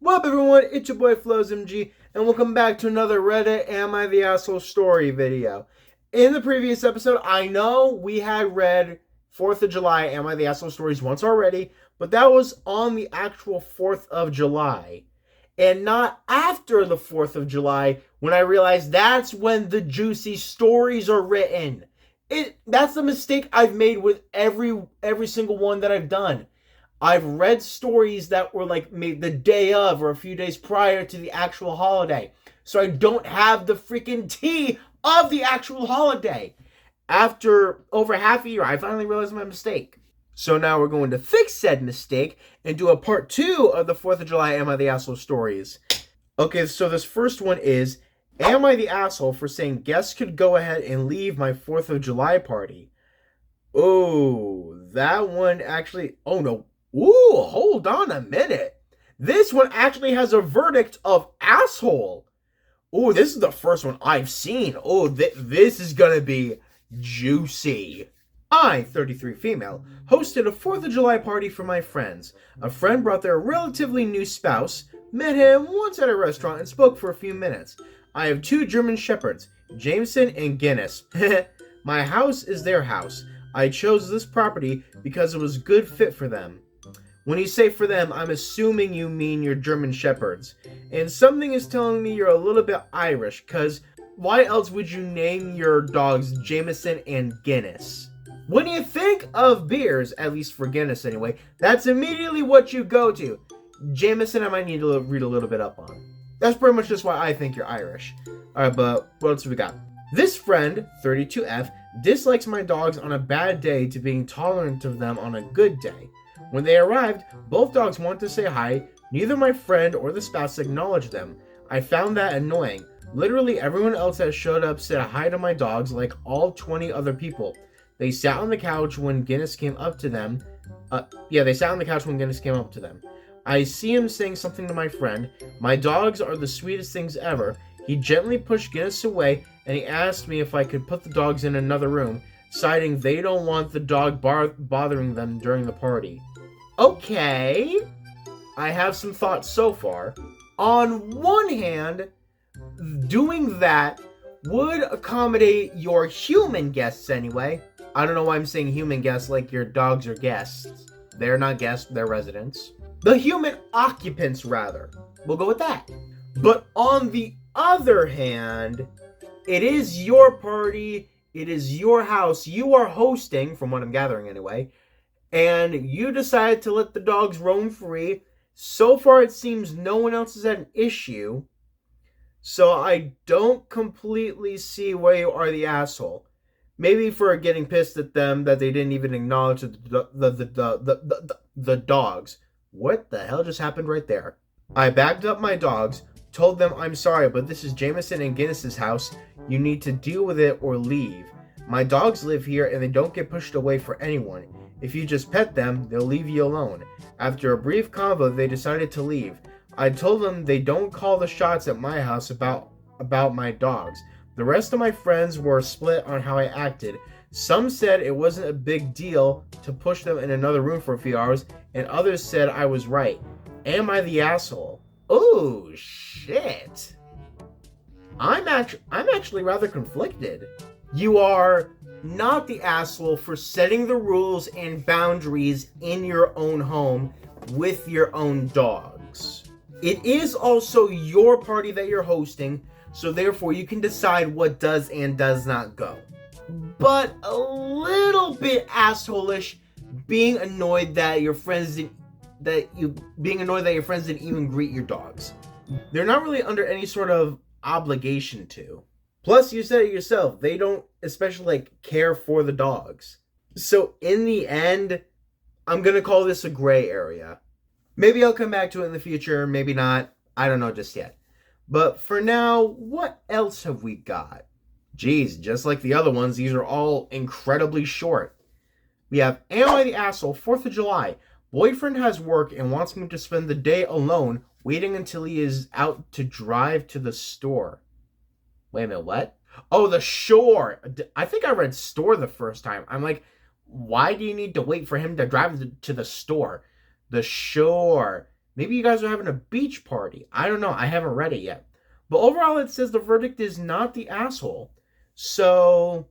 What up, everyone? It's your boy Floz MG, and welcome back to another Reddit Am I the Asshole story video. In the previous episode, I know we had read 4th of July Am I the Asshole stories once already, but that was on the actual 4th of July. And not after the 4th of July, when I realized that's when the juicy stories are written. That's the mistake I've made with every single one that I've done. I've read stories that were like made the day of or a few days prior to the actual holiday. So I don't have the freaking tea of the actual holiday. After over half a year, I finally realized my mistake. So now we're going to fix said mistake and do a part 2 of the 4th of July Am I the Asshole stories. Okay, so this first one is, am I the asshole for saying guests could go ahead and leave my 4th of July party? Oh, that one actually, oh no. Ooh, hold on a minute. This one actually has a verdict of asshole. Ooh, this is the first one I've seen. Oh, this is gonna be juicy. I, 33 female, hosted a 4th of July party for my friends. A friend brought their relatively new spouse, met him once at a restaurant, and spoke for a few minutes. I have 2 German Shepherds, Jameson and Guinness. My house is their house. I chose this property because it was a good fit for them. When you say for them, I'm assuming you mean your German Shepherds. And something is telling me you're a little bit Irish, because why else would you name your dogs Jameson and Guinness? When you think of beers, at least for Guinness anyway, that's immediately what you go to. Jameson I might need to read a little bit up on. That's pretty much just why I think you're Irish. Alright, but what else we got? This friend, 32F, dislikes my dogs on a bad day to being tolerant of them on a good day. When they arrived, both dogs wanted to say hi. Neither my friend or the spouse acknowledged them. I found that annoying. Literally everyone else that showed up said hi to my dogs like all 20 other people. They sat on the couch when Guinness came up to them. They sat on the couch when Guinness came up to them. I see him saying something to my friend. My dogs are the sweetest things ever. He gently pushed Guinness away and he asked me if I could put the dogs in another room, citing they don't want the dog bothering them during the party. Okay, I have some thoughts so far. On one hand, doing that would accommodate your human guests anyway. I don't know why I'm saying human guests like your dogs are guests. They're not guests, they're residents. The human occupants, rather. We'll go with that. But on the other hand, it is your party, it is your house, you are hosting, from what I'm gathering anyway, and you decide to let the dogs roam free. So far, it seems no one else has had an issue. So I don't completely see why you are the asshole. Maybe for getting pissed at them that they didn't even acknowledge the dogs. What the hell just happened right there? I backed up my dogs, told them I'm sorry, but this is Jameson and Guinness's house. You need to deal with it or leave. My dogs live here and they don't get pushed away for anyone. If you just pet them, they'll leave you alone. After a brief convo, they decided to leave. I told them they don't call the shots at my house about my dogs. The rest of my friends were split on how I acted. Some said it wasn't a big deal to push them in another room for a few hours, and others said I was right. Am I the asshole? Oh, shit. I'm actually rather conflicted. You are not the asshole for setting the rules and boundaries in your own home with your own dogs. It is also your party that you're hosting, so therefore you can decide what does and does not go. But a little bit asshole-ish being annoyed that your friends didn't even greet your dogs. They're not really under any sort of obligation to. Plus, you said it yourself, they don't especially care for the dogs. So in the end, I'm gonna call this a gray area. Maybe I'll come back to it in the future, maybe not. I don't know just yet. But for now, what else have we got? Geez, just like the other ones, these are all incredibly short. We have, am I the asshole? 4th of July. Boyfriend has work and wants me to spend the day alone, waiting until he is out to drive to the store. Wait a minute, what? Oh, the shore. I think I read store the first time. I'm like, why do you need to wait for him to drive to the store? The shore. Maybe you guys are having a beach party. I don't know. I haven't read it yet. But overall, it says the verdict is not the asshole. So,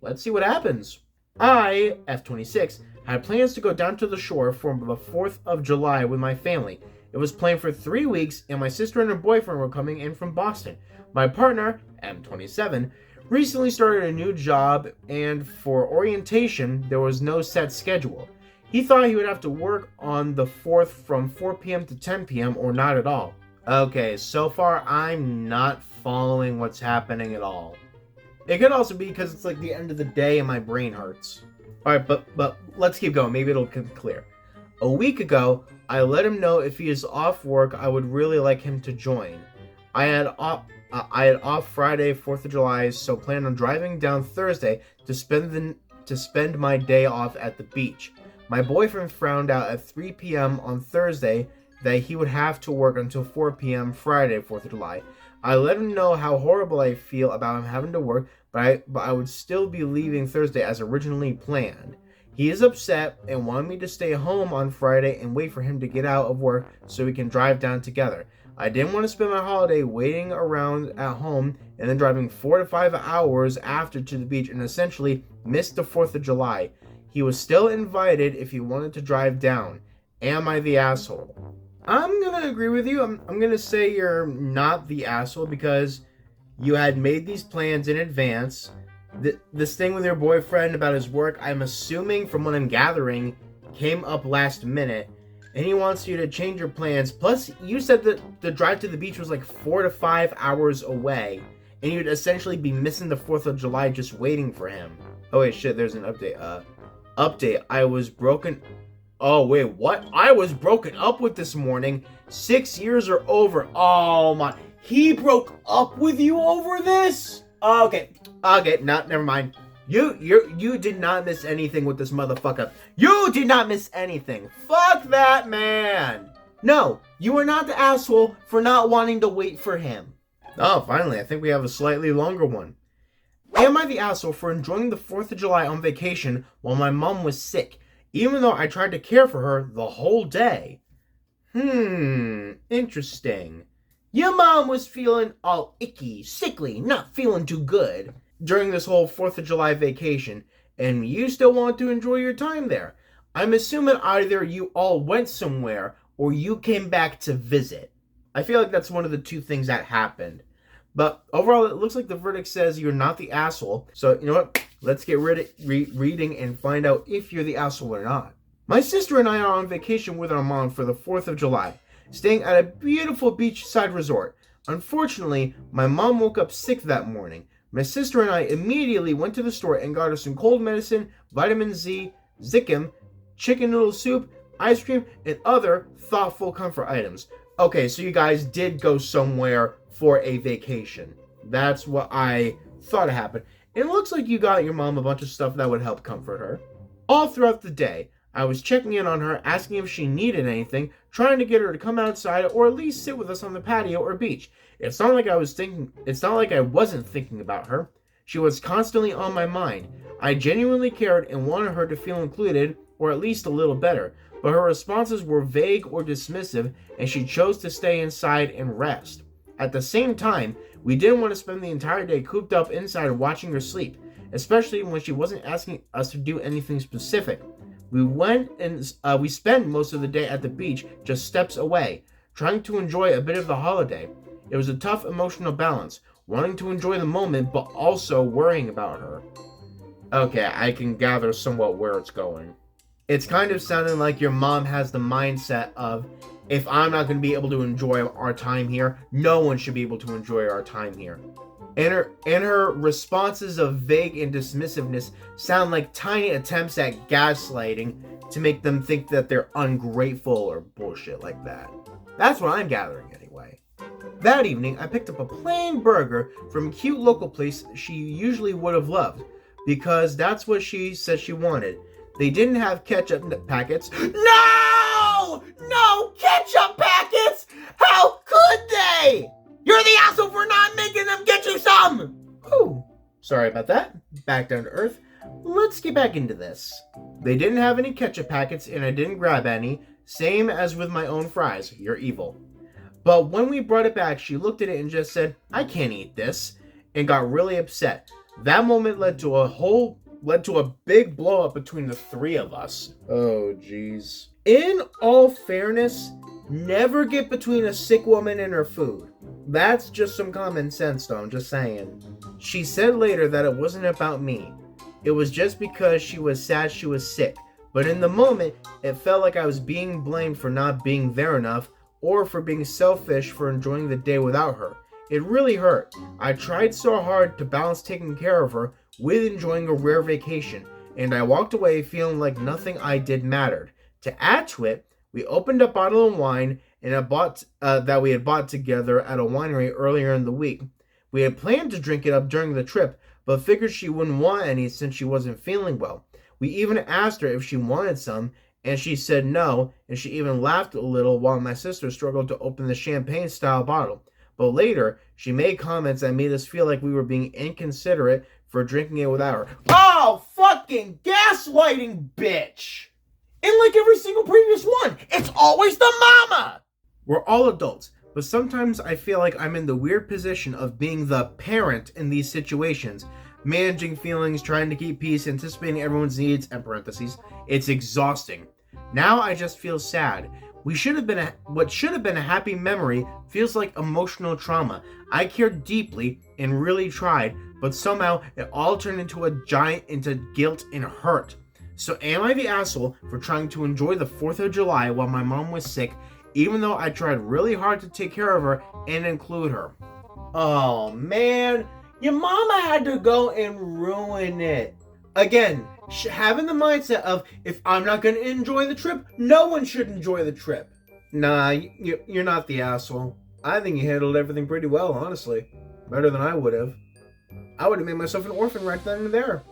let's see what happens. I, F26, had plans to go down to the shore for the 4th of July with my family. It was planned for 3 weeks, and my sister and her boyfriend were coming in from Boston. My partner, M27, recently started a new job, and for orientation, there was no set schedule. He thought he would have to work on the 4th from 4 p.m. to 10 p.m. or not at all. Okay, so far I'm not following what's happening at all. It could also be because it's like the end of the day and my brain hurts. Alright, but let's keep going. Maybe it'll come clear. A week ago, I let him know if he is off work, I would really like him to join. I had off Friday, 4th of July, so planned on driving down Thursday to spend my day off at the beach. My boyfriend found out at 3 p.m. on Thursday that he would have to work until 4 p.m. Friday, 4th of July. I let him know how horrible I feel about him having to work, but I would still be leaving Thursday as originally planned. He is upset and wanted me to stay home on Friday and wait for him to get out of work so we can drive down together. I didn't want to spend my holiday waiting around at home and then driving 4 to 5 hours after to the beach and essentially miss the 4th of July. He was still invited if he wanted to drive down. Am I the asshole? I'm going to agree with you. I'm going to say you're not the asshole because you had made these plans in advance. This thing with your boyfriend about his work, I'm assuming from what I'm gathering, came up last minute. And he wants you to change your plans. Plus, you said that the drive to the beach was like 4 to 5 hours away. And you'd essentially be missing the 4th of July just waiting for him. Oh wait, shit, there's an update. I was broken... Oh, wait, what? I was broken up with this morning. 6 years are over. Oh, my... He broke up with you over this? Okay, never mind. You did not miss anything with this motherfucker. You did not miss anything. Fuck that man. No, you are not the asshole for not wanting to wait for him. Oh, finally, I think we have a slightly longer one. Am I the asshole for enjoying the 4th of July on vacation while my mom was sick, even though I tried to care for her the whole day? Interesting. Your mom was feeling all icky, sickly, not feeling too good during this whole 4th of July vacation, and you still want to enjoy your time there. I'm assuming either you all went somewhere or you came back to visit. I feel like that's one of the two things that happened. But overall, it looks like the verdict says you're not the asshole. So, you know what? Let's get reading and find out if you're the asshole or not. My sister and I are on vacation with our mom for the 4th of July, staying at a beautiful beachside resort. Unfortunately, my mom woke up sick that morning. My sister and I immediately went to the store and got her some cold medicine, vitamin Z, Zickem, chicken noodle soup, ice cream, and other thoughtful comfort items. Okay, so you guys did go somewhere for a vacation. That's what I thought happened. It looks like you got your mom a bunch of stuff that would help comfort her. All throughout the day, I was checking in on her, asking if she needed anything, trying to get her to come outside or at least sit with us on the patio or beach. It's not like I wasn't thinking about her. She was constantly on my mind. I genuinely cared and wanted her to feel included, or at least a little better, but her responses were vague or dismissive, and she chose to stay inside and rest. At the same time, we didn't want to spend the entire day cooped up inside watching her sleep, especially when she wasn't asking us to do anything specific. We spent most of the day at the beach, just steps away, trying to enjoy a bit of the holiday. It was a tough emotional balance, wanting to enjoy the moment, but also worrying about her. Okay, I can gather somewhat where it's going. It's kind of sounding like your mom has the mindset of, if I'm not going to be able to enjoy our time here, no one should be able to enjoy our time here. And her responses of vague and dismissiveness sound like tiny attempts at gaslighting to make them think that they're ungrateful or bullshit like that. That's what I'm gathering anyway. That evening, I picked up a plain burger from a cute local place she usually would have loved, because that's what she said she wanted. They didn't have ketchup packets. No! No ketchup packets! How could they? You're the asshole for not making them get you some! Oh, sorry about that. Back down to earth. Let's get back into this. They didn't have any ketchup packets and I didn't grab any. Same as with my own fries. You're evil. But when we brought it back, she looked at it and just said, I can't eat this, and got really upset. That moment led to a big blow up between the three of us. Oh, jeez. In all fairness, never get between a sick woman and her food. That's just some common sense, though, I'm just saying. She said later that it wasn't about me. It was just because she was sad she was sick. But in the moment, it felt like I was being blamed for not being there enough, or for being selfish for enjoying the day without her. It really hurt. I tried so hard to balance taking care of her with enjoying a rare vacation, and I walked away feeling like nothing I did mattered. To add to it, we opened a bottle of wine that we had bought together at a winery earlier in the week. We had planned to drink it up during the trip, but figured she wouldn't want any since she wasn't feeling well. We even asked her if she wanted some, and she said no, and she even laughed a little while my sister struggled to open the champagne-style bottle. But later, she made comments that made us feel like we were being inconsiderate for drinking it without her. Oh, fucking gaslighting, bitch! And like every single previous one, it's always the mama! We're all adults, but sometimes I feel like I'm in the weird position of being the parent in these situations, managing feelings, trying to keep peace, anticipating everyone's needs, and parentheses. It's exhausting. Now I just feel sad. What should have been a happy memory feels like emotional trauma. I cared deeply and really tried, but somehow it all turned into guilt and hurt. So am I the asshole for trying to enjoy the 4th of July while my mom was sick, even though I tried really hard to take care of her and include her? Oh man, your mama had to go and ruin it. Again, having the mindset of, if I'm not going to enjoy the trip, no one should enjoy the trip. Nah, you're not the asshole. I think you handled everything pretty well, honestly. Better than I would have. I would have made myself an orphan right then and there.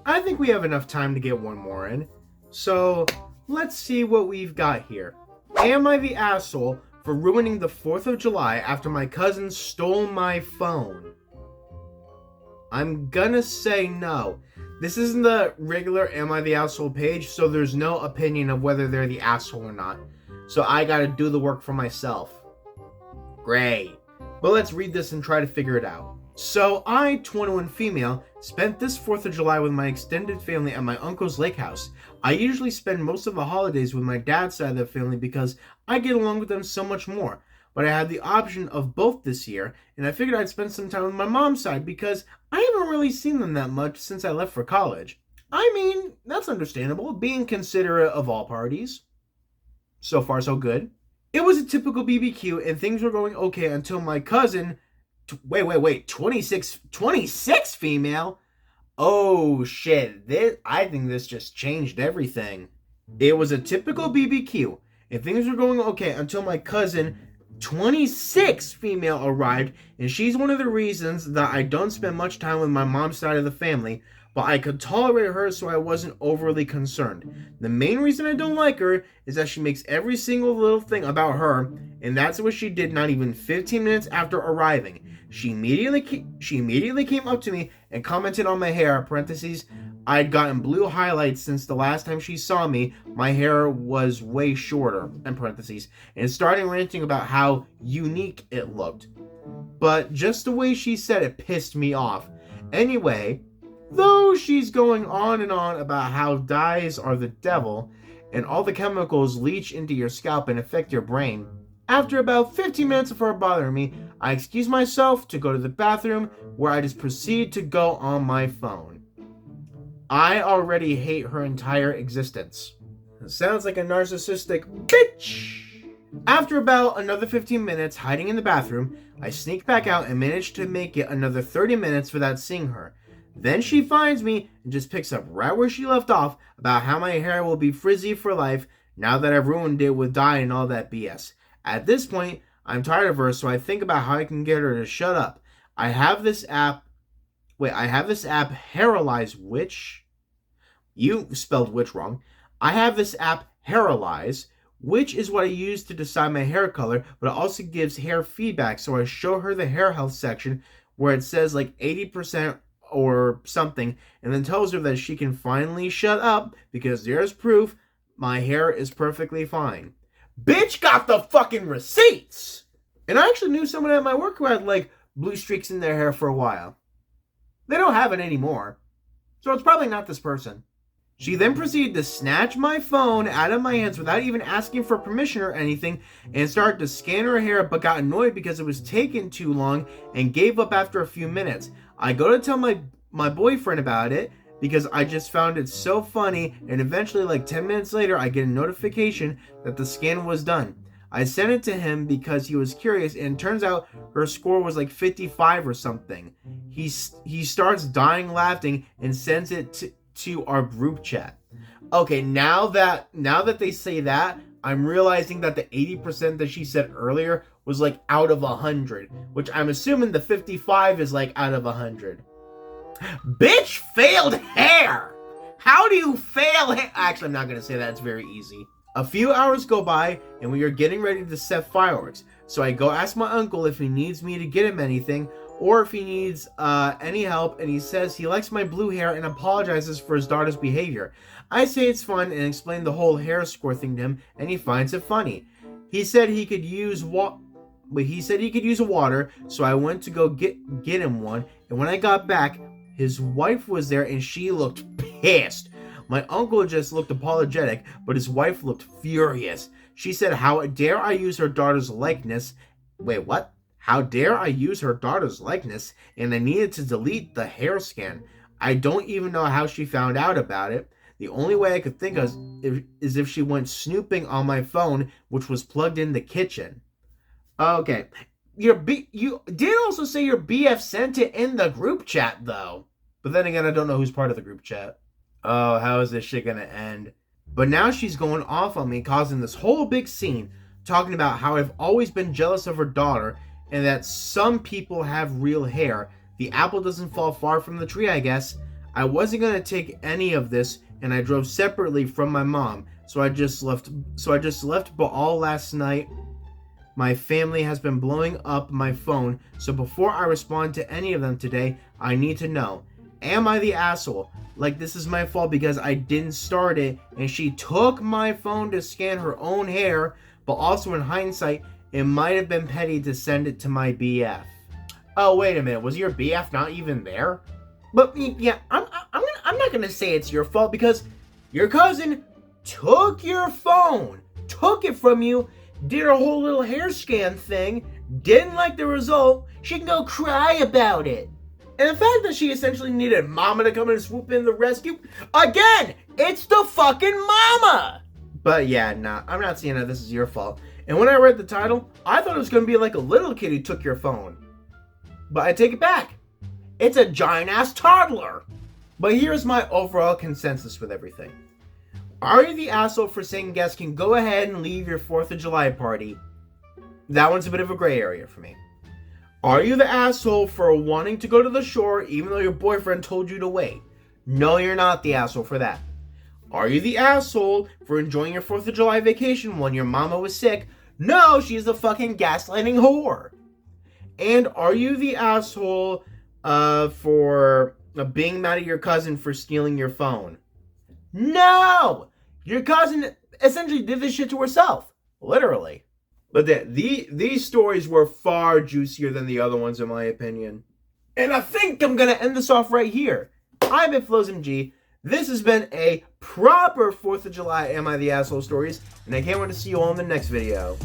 I think we have enough time to get one more in. So, let's see what we've got here. Am I the asshole for ruining the 4th of July after my cousin stole my phone? I'm gonna say no. This isn't the regular Am I the Asshole page, so there's no opinion of whether they're the asshole or not. So I gotta do the work for myself. Great. But let's read this and try to figure it out. So I, 21 female, spent this 4th of July with my extended family at my uncle's lake house. I usually spend most of the holidays with my dad's side of the family because I get along with them so much more. But I had the option of both this year, and I figured I'd spend some time with my mom's side because I haven't really seen them that much since I left for college. I mean, that's understandable, being considerate of all parties. So far, so good. It was a typical BBQ, and things were going okay until my cousin... Wait, 26 female? Oh shit, I think this just changed everything. It was a typical BBQ, and things were going okay until my cousin, 26 female, arrived, and she's one of the reasons that I don't spend much time with my mom's side of the family, but I could tolerate her so I wasn't overly concerned. The main reason I don't like her is that she makes every single little thing about her, and that's what she did not even 15 minutes after arriving. She immediately came up to me and commented on my hair, parentheses, I'd gotten blue highlights since the last time she saw me. My hair was way shorter, end parentheses, and started ranting about how unique it looked. But just the way she said it pissed me off. Anyway, though she's going on and on about how dyes are the devil and all the chemicals leach into your scalp and affect your brain, after about 15 minutes of her bothering me, I excused myself to go to the bathroom, where I just proceeded to go on my phone. I already hate her entire existence. It sounds like a narcissistic bitch. After about another 15 minutes hiding in the bathroom, I sneaked back out and managed to make it another 30 minutes without seeing her. Then she finds me and just picks up right where she left off about how my hair will be frizzy for life now that I've ruined it with dye and all that BS. At this point, I'm tired of her, so I think about how I can get her to shut up. I have this app, Hairalize Witch. You spelled witch wrong. I have this app, Hairalize, which is what I use to decide my hair color, but it also gives hair feedback, so I show her the hair health section where it says like 80% or something, and then tells her that she can finally shut up because there's proof my hair is perfectly fine. Bitch got the fucking receipts. And I actually knew someone at my work who had, like, blue streaks in their hair for a while. They don't have it anymore. So it's probably not this person. She then proceeded to snatch my phone out of my hands without even asking for permission or anything and started to scan her hair, but got annoyed because it was taking too long and gave up after a few minutes. I go to tell my boyfriend about it because I just found it so funny, and eventually, like 10 minutes later, I get a notification that the scan was done. I sent it to him because he was curious, and it turns out her score was like 55 or something. He starts dying laughing and sends it to our group chat. Okay, now that they say that, I'm realizing that the 80% that she said earlier was like out of 100, which I'm assuming the 55 is like out of 100. Bitch failed hair! How do you fail hair? Actually, I'm not gonna say that, it's very easy. A few hours go by and we are getting ready to set fireworks. So I go ask my uncle if he needs me to get him anything or if he needs any help, and he says he likes my blue hair and apologizes for his daughter's behavior. I say it's fun and explain the whole hair score thing to him, and he finds it funny. He said he could use a water, so I went to go get him one, and when I got back, his wife was there and she looked pissed. My uncle just looked apologetic, but his wife looked furious. She said, "How dare I use her daughter's likeness?" Wait, what? How dare I use her daughter's likeness? And I needed to delete the hair scan. I don't even know how she found out about it. The only way I could think of is if she went snooping on my phone, which was plugged in the kitchen. Okay. You did also say your BF sent it in the group chat, though. But then again, I don't know who's part of the group chat. Oh, how is this shit gonna end? But now she's going off on me, causing this whole big scene, talking about how I've always been jealous of her daughter, and that some people have real hair. The apple doesn't fall far from the tree, I guess. I wasn't gonna take any of this, and I drove separately from my mom, so I just left Baal last night. My family has been blowing up my phone, so before I respond to any of them today, I need to know, am I the asshole? Like this is my fault because I didn't start it, and she took my phone to scan her own hair, but also in hindsight, it might have been petty to send it to my BF. Oh, wait a minute, was your BF not even there? But yeah, I'm not gonna say it's your fault because your cousin took your phone, took it from you, did a whole little hair scan thing, didn't like the result, she can go cry about it. And the fact that she essentially needed mama to come and swoop in the rescue, again, it's the fucking mama! But yeah, nah, I'm not seeing that this is your fault. And when I read the title, I thought it was gonna be like a little kid who took your phone. But I take it back. It's a giant-ass toddler. But here's my overall consensus with everything. Are you the asshole for saying guests can go ahead and leave your 4th of July party? That one's a bit of a gray area for me. Are you the asshole for wanting to go to the shore even though your boyfriend told you to wait? No, you're not the asshole for that. Are you the asshole for enjoying your 4th of July vacation when your mama was sick? No, she's a fucking gaslighting whore. And are you the asshole for being mad at your cousin for stealing your phone? No! Your cousin essentially did this shit to herself. Literally. But these stories were far juicier than the other ones, in my opinion. And I think I'm going to end this off right here. I've been Floz MG. This has been a proper 4th of July Am I the Asshole stories. And I can't wait to see you all in the next video.